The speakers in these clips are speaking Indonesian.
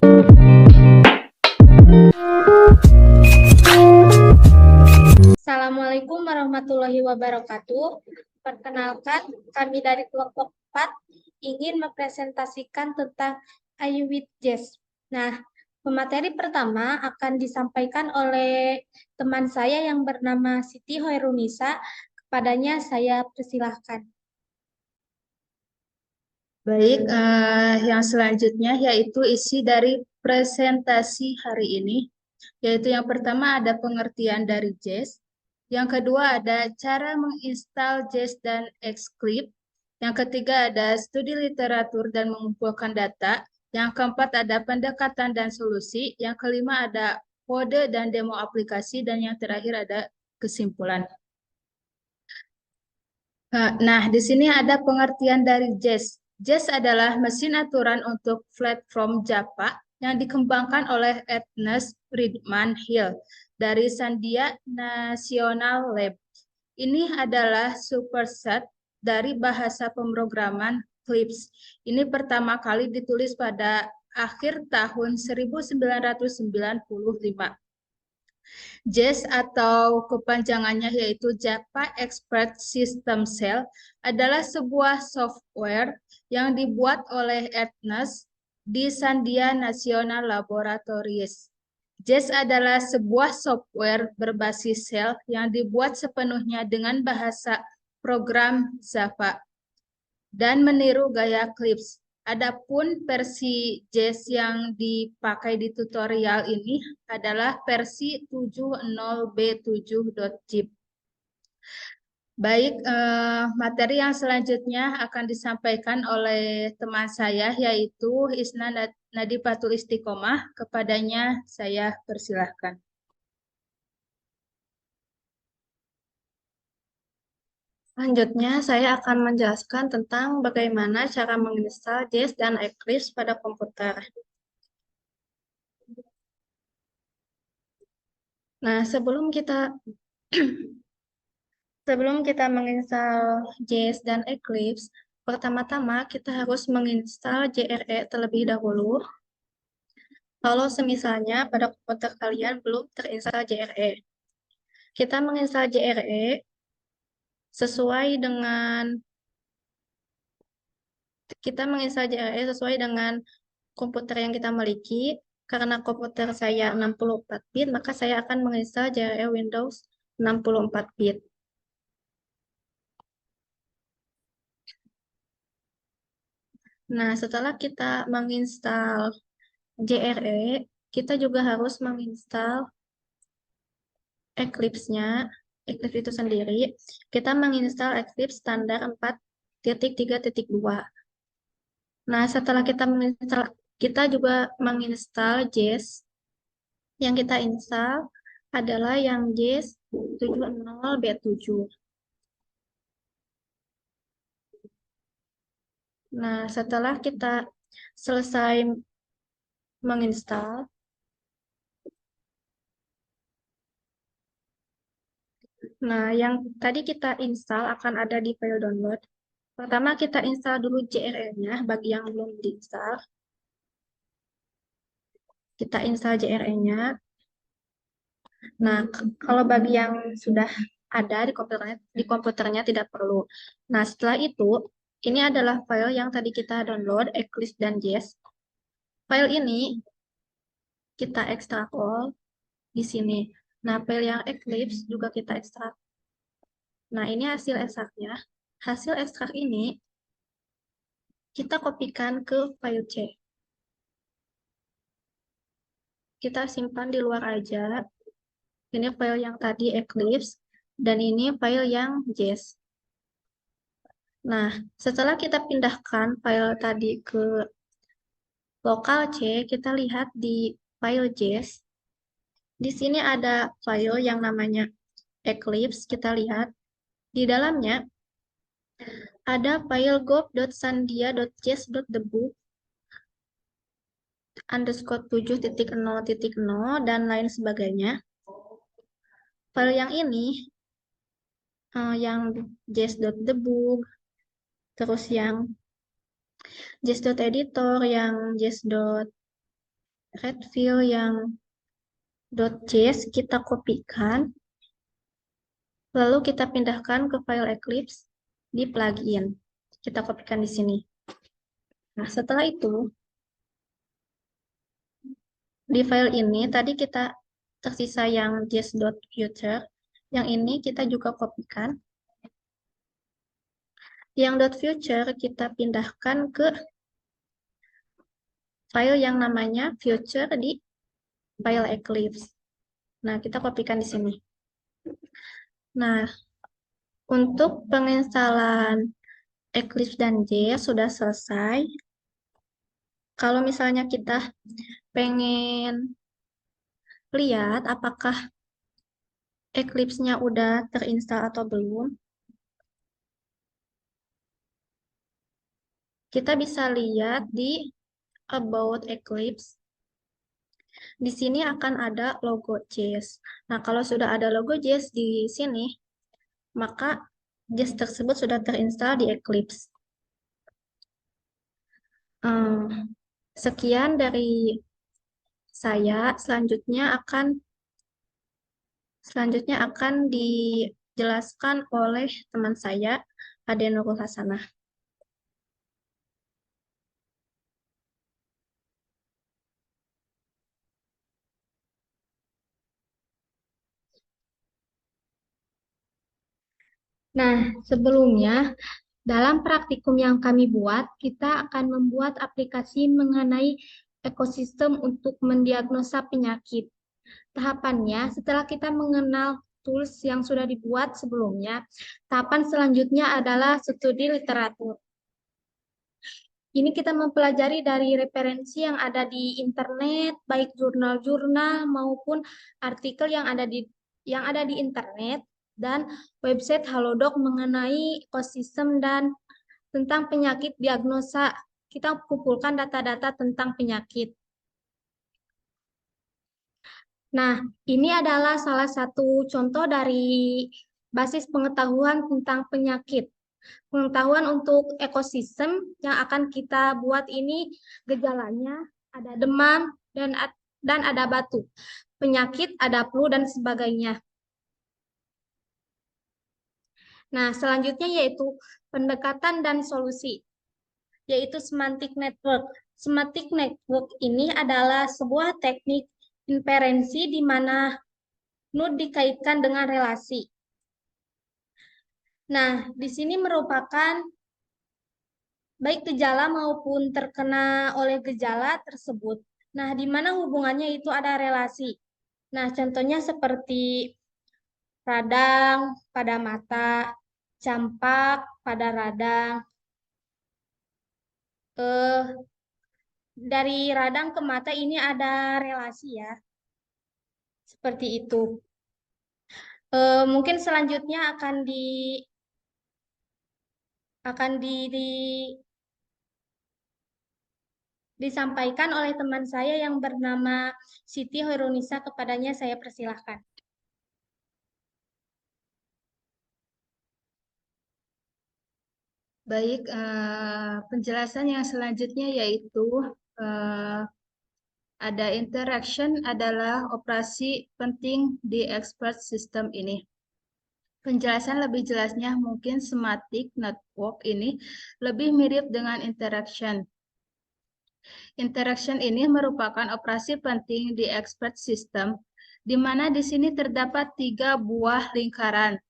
Assalamualaikum warahmatullahi wabarakatuh. Perkenalkan, kami dari kelompok 4 ingin mempresentasikan tentang Ayu with Jazz. Nah, pemateri pertama akan disampaikan oleh teman saya yang bernama Siti Hoirunisa. Kepadanya saya persilahkan. Baik, yang selanjutnya yaitu isi dari presentasi hari ini, yaitu yang pertama ada pengertian dari JES, yang kedua ada cara menginstal JES dan Xclip, yang ketiga ada studi literatur dan mengumpulkan data, yang keempat ada pendekatan dan solusi, yang kelima ada kode dan demo aplikasi, dan yang terakhir ada kesimpulan. Nah, di sini ada pengertian dari JES. JES adalah mesin aturan untuk platform Java yang dikembangkan oleh Ernest Friedman Hill dari Sandia National Lab. Ini adalah superset dari bahasa pemrograman Eclipse. Ini pertama kali ditulis pada akhir tahun 1995. JES atau kepanjangannya yaitu Java Expert System Cell adalah sebuah software yang dibuat oleh Ernest di Sandia National Laboratories. JES adalah sebuah software berbasis sel yang dibuat sepenuhnya dengan bahasa program Java dan meniru gaya Eclipse. Adapun versi JES yang dipakai di tutorial ini adalah versi 70b7.zip. Baik, materi yang selanjutnya akan disampaikan oleh teman saya yaitu Isna Nadifatul Istiqomah. Kepadanya saya persilahkan. Selanjutnya, saya akan menjelaskan tentang bagaimana cara menginstal JES dan Eclipse pada komputer. Nah, sebelum kita menginstal JES dan Eclipse, pertama-tama kita harus menginstal JRE terlebih dahulu. Kalau semisalnya pada komputer kalian belum terinstall JRE. Kita menginstal JRE sesuai dengan sesuai dengan komputer yang kita miliki. Karena komputer saya 64 bit, maka saya akan menginstal JRE Windows 64 bit. Nah, setelah kita menginstal JRE, kita juga harus menginstal Eclipse-nya, Eclipse itu sendiri. Kita menginstal Eclipse standar 4.3.2. Nah, setelah kita juga menginstal JES. Yang kita install adalah yang JES 70B7. Nah, setelah kita selesai menginstal, nah yang tadi kita install akan ada di file download. Pertama kita install dulu JRE-nya bagi yang belum diinstal. Kita install JRE-nya. Nah, kalau bagi yang sudah ada di komputernya tidak perlu. Nah, setelah itu, ini adalah file yang tadi kita download, Eclipse dan JES. File ini kita ekstrak all di sini. Nah, file yang Eclipse juga kita ekstrak. Nah, ini hasil ekstraknya. Hasil ekstrak ini kita kopikan ke file C. Kita simpan di luar aja. Ini file yang tadi Eclipse, dan ini file yang JES. Nah, setelah kita pindahkan file tadi ke lokal C, kita lihat di file JES. Di sini ada file yang namanya Eclipse, kita lihat. Di dalamnya ada file gob.sandia.js.debug _7.0.0 dan lain sebagainya. File yang ini, yang js.debug, terus yang js.editor, yang red fill yang .js kita kopikan, lalu kita pindahkan ke file Eclipse di plugin. Kita kopikan di sini. Nah, setelah itu, di file ini tadi kita tersisa yang js.future, yang ini kita juga kopikan. Yang .future kita pindahkan ke file yang namanya future di file Eclipse. Nah, kita kopikan di sini. Nah, untuk penginstalan Eclipse dan JS sudah selesai. Kalau misalnya kita pengen lihat apakah Eclipse-nya udah terinstall atau belum, kita bisa lihat di About Eclipse. Di sini akan ada logo JS. Nah, kalau sudah ada logo JS di sini, maka JS tersebut sudah terinstall di Eclipse. Sekian dari saya. Selanjutnya akan dijelaskan oleh teman saya, Ade Nurul Hasanah. Nah, sebelumnya dalam praktikum yang kami buat, kita akan membuat aplikasi mengenai ekosistem untuk mendiagnosa penyakit. Tahapannya, setelah kita mengenal tools yang sudah dibuat sebelumnya, tahapan selanjutnya adalah studi literatur. Ini kita mempelajari dari referensi yang ada di internet, baik jurnal-jurnal maupun artikel yang ada di internet dan website Halodoc mengenai ekosistem dan tentang penyakit diagnosa. Kita kumpulkan data-data tentang penyakit. Nah, ini adalah salah satu contoh dari basis pengetahuan tentang penyakit. Pengetahuan untuk ekosistem yang akan kita buat ini gejalanya ada demam dan ada batuk. Penyakit ada flu dan sebagainya. Nah, selanjutnya yaitu pendekatan dan solusi, yaitu semantic network. Semantic network ini adalah sebuah teknik inferensi di mana node dikaitkan dengan relasi. Nah, di sini merupakan baik gejala maupun terkena oleh gejala tersebut. Nah, di mana hubungannya itu ada relasi. Nah, contohnya seperti radang pada mata, campak pada radang. Dari radang ke mata ini ada relasi ya. Seperti itu. Mungkin selanjutnya akan disampaikan oleh teman saya yang bernama Siti Hoirunisa. Kepadanya saya persilahkan. Baik, penjelasan yang selanjutnya yaitu ada interaction adalah operasi penting di expert system ini. Penjelasan lebih jelasnya mungkin semantic network ini lebih mirip dengan interaction. Interaction ini merupakan operasi penting di expert system, di mana di sini terdapat 3 buah lingkaran.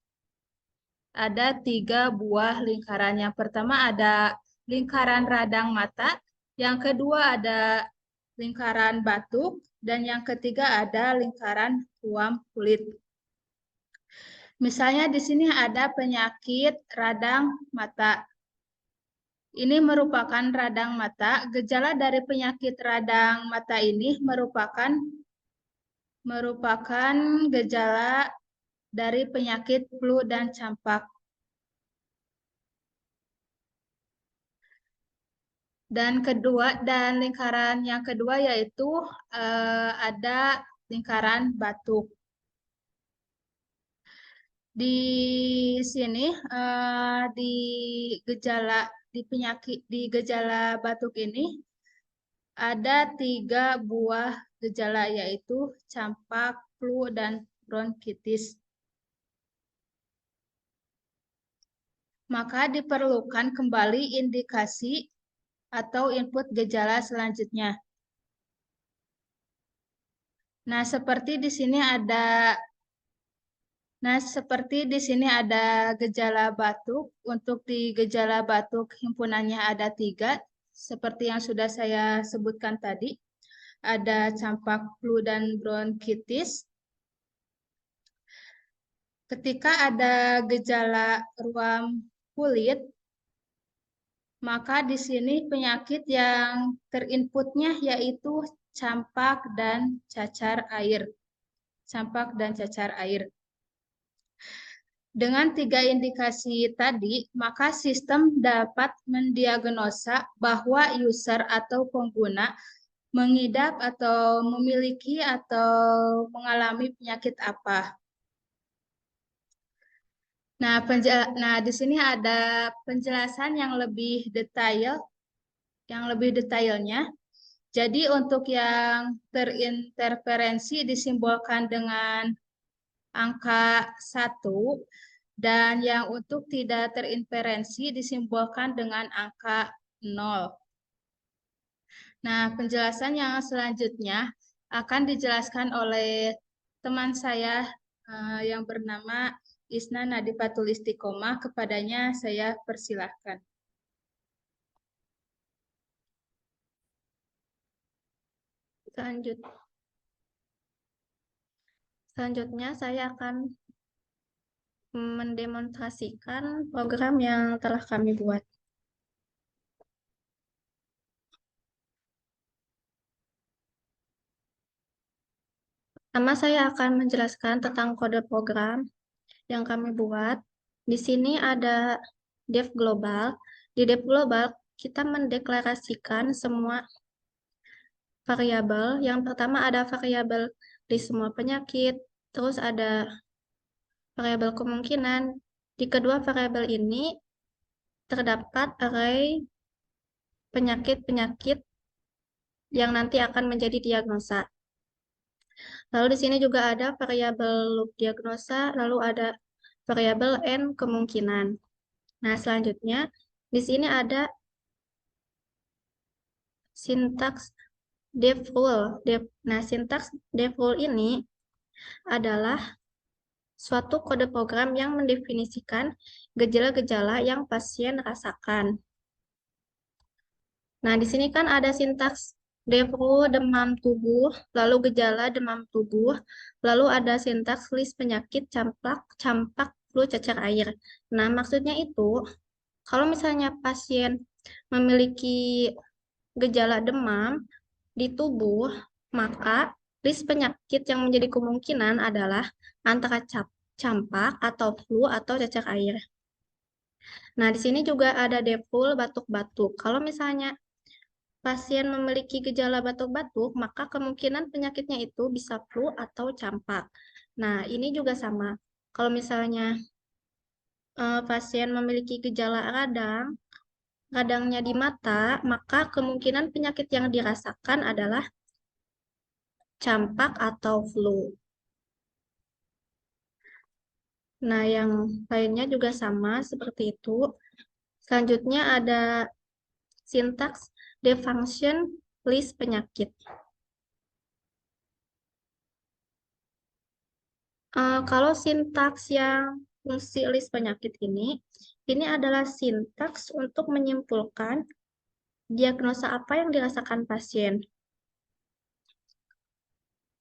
Ada 3 buah lingkaran. Yang pertama ada lingkaran radang mata, yang kedua ada lingkaran batuk, dan yang ketiga ada lingkaran ruam kulit. Misalnya di sini ada penyakit radang mata. Ini merupakan radang mata. Gejala dari penyakit radang mata ini merupakan gejala dari penyakit flu dan campak. Dan lingkaran yang kedua yaitu ada lingkaran batuk. Di sini di gejala batuk ini Ada 3 buah gejala, yaitu campak, flu, dan bronkitis. Maka diperlukan kembali indikasi atau input gejala selanjutnya. Nah, seperti di sini ada gejala batuk. Untuk di gejala batuk himpunannya ada 3, seperti yang sudah saya sebutkan tadi. Ada campak, flu, dan bronkitis. Ketika ada gejala ruam kulit, maka di sini penyakit yang terinputnya yaitu campak dan cacar air. Campak dan cacar air. Dengan 3 indikasi tadi, maka sistem dapat mendiagnosa bahwa user atau pengguna mengidap atau memiliki atau mengalami penyakit apa. Nah, di sini ada penjelasan yang lebih detailnya. Jadi untuk yang terinterferensi disimbolkan dengan angka 1, dan yang untuk tidak terinterferensi disimbolkan dengan angka 0. Nah, penjelasan yang selanjutnya akan dijelaskan oleh teman saya yang bernama Isna Nadifatul Istiqomah. Kepadanya saya persilahkan. Selanjutnya saya akan mendemonstrasikan program yang telah kami buat. Pertama, saya akan menjelaskan tentang kode program yang kami buat. Di sini ada dev global. Di dev global, kita mendeklarasikan semua variabel. Yang pertama ada variabel di semua penyakit, terus ada variabel kemungkinan. Di kedua variabel ini terdapat array penyakit-penyakit yang nanti akan menjadi diagnosa. Lalu di sini juga ada variabel loop diagnosa, lalu ada variabel n kemungkinan. Nah, selanjutnya di sini ada sintaks dev rule. Nah, sintaks dev rule ini adalah suatu kode program yang mendefinisikan gejala-gejala yang pasien rasakan. Nah, di sini kan ada sintaks Devro demam tubuh, lalu gejala demam tubuh, lalu ada sintaks list penyakit campak, flu, cacar air. Nah, maksudnya itu, kalau misalnya pasien memiliki gejala demam di tubuh, maka list penyakit yang menjadi kemungkinan adalah antara campak atau flu atau cacar air. Nah, di sini juga ada deful batuk-batuk. Kalau misalnya pasien memiliki gejala batuk-batuk, maka kemungkinan penyakitnya itu bisa flu atau campak. Nah, ini juga sama. Kalau misalnya pasien memiliki gejala radangnya di mata, maka kemungkinan penyakit yang dirasakan adalah campak atau flu. Nah, yang lainnya juga sama seperti itu. Selanjutnya ada sintaks defunction list penyakit. Kalau sintaks yang fungsi list penyakit ini adalah sintaks untuk menyimpulkan diagnosa apa yang dirasakan pasien.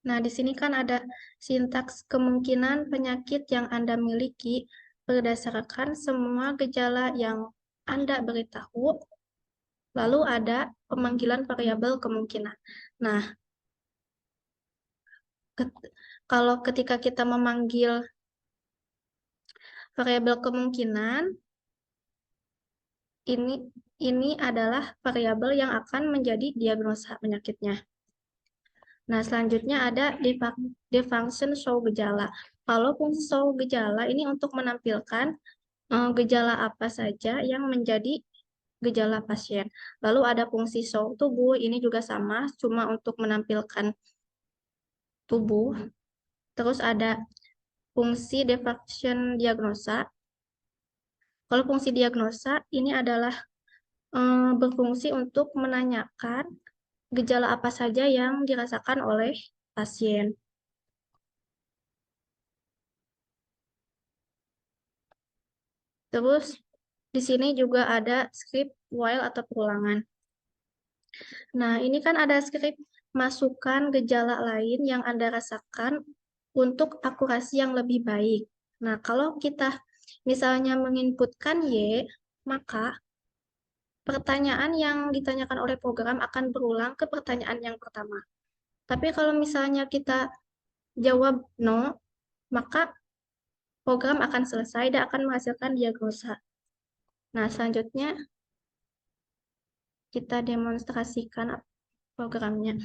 Nah, di sini kan ada sintaks kemungkinan penyakit yang Anda miliki berdasarkan semua gejala yang Anda beritahu, lalu ada pemanggilan variabel kemungkinan. Nah, kalau ketika kita memanggil variabel kemungkinan, ini adalah variabel yang akan menjadi diagnosa penyakitnya. Nah, selanjutnya ada defunction show gejala. Kalau fungsi show gejala ini untuk menampilkan gejala apa saja yang menjadi gejala pasien. Lalu ada fungsi show tubuh, ini juga sama, cuma untuk menampilkan tubuh. Terus ada fungsi diffraction diagnosa. Kalau fungsi diagnosa ini adalah berfungsi untuk menanyakan gejala apa saja yang dirasakan oleh pasien. Terus di sini juga ada script while atau perulangan. Nah, ini kan ada script masukkan gejala lain yang Anda rasakan untuk akurasi yang lebih baik. Nah, kalau kita misalnya menginputkan Y, maka pertanyaan yang ditanyakan oleh program akan berulang ke pertanyaan yang pertama. Tapi kalau misalnya kita jawab no, maka program akan selesai dan akan menghasilkan diagnosa. Nah, selanjutnya kita demonstrasikan programnya.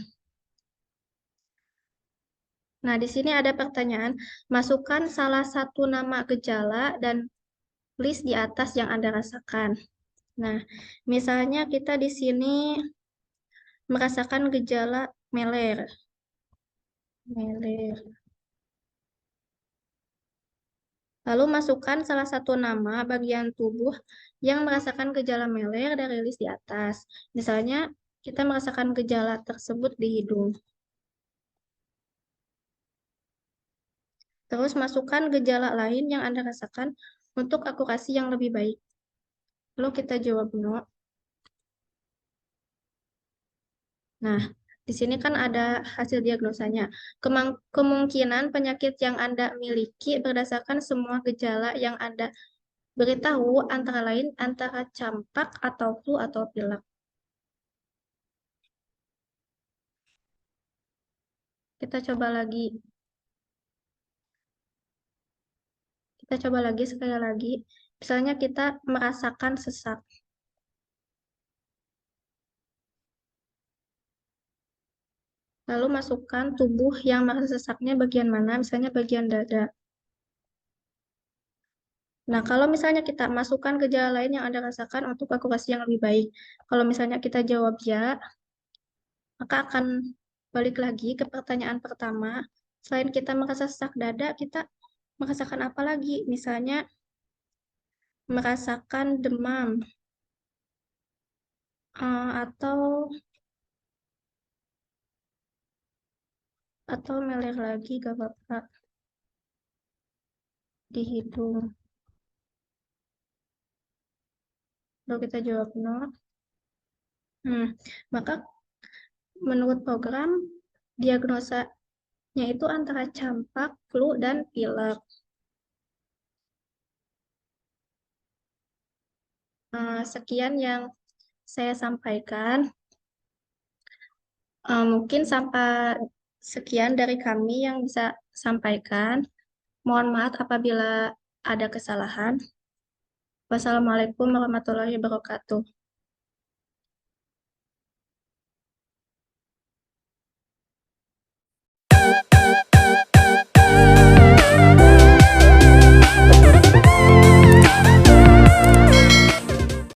Nah, di sini ada pertanyaan, masukkan salah satu nama gejala dan list di atas yang Anda rasakan. Nah, misalnya kita di sini merasakan gejala meler. Meler. Lalu masukkan salah satu nama bagian tubuh yang merasakan gejala meler dari list di atas. Misalnya, kita merasakan gejala tersebut di hidung. Terus masukkan gejala lain yang Anda rasakan untuk akurasi yang lebih baik. Lalu kita jawab no. Nah, di sini kan ada hasil diagnosanya. Kemungkinan penyakit yang Anda miliki berdasarkan semua gejala yang Anda beritahu antara lain antara campak atau flu atau pilek. Kita coba lagi. Kita coba lagi sekali lagi. Misalnya kita merasakan sesak. Lalu masukkan tubuh yang merasa sesaknya bagian mana, misalnya bagian dada. Nah, kalau misalnya kita masukkan gejala lain yang Anda rasakan untuk akurasi yang lebih baik. Kalau misalnya kita jawab ya, maka akan balik lagi ke pertanyaan pertama. Selain kita merasa sesak dada, kita merasakan apa lagi? Misalnya merasakan demam atau meler lagi gak apa-apa di hidung. Lalu kita jawab no. Maka menurut program diagnosanya itu antara campak, flu, dan pilek. Sekian yang saya sampaikan. Mungkin sampai sekian dari kami yang bisa sampaikan. Mohon maaf apabila ada kesalahan. Wassalamualaikum warahmatullahi wabarakatuh.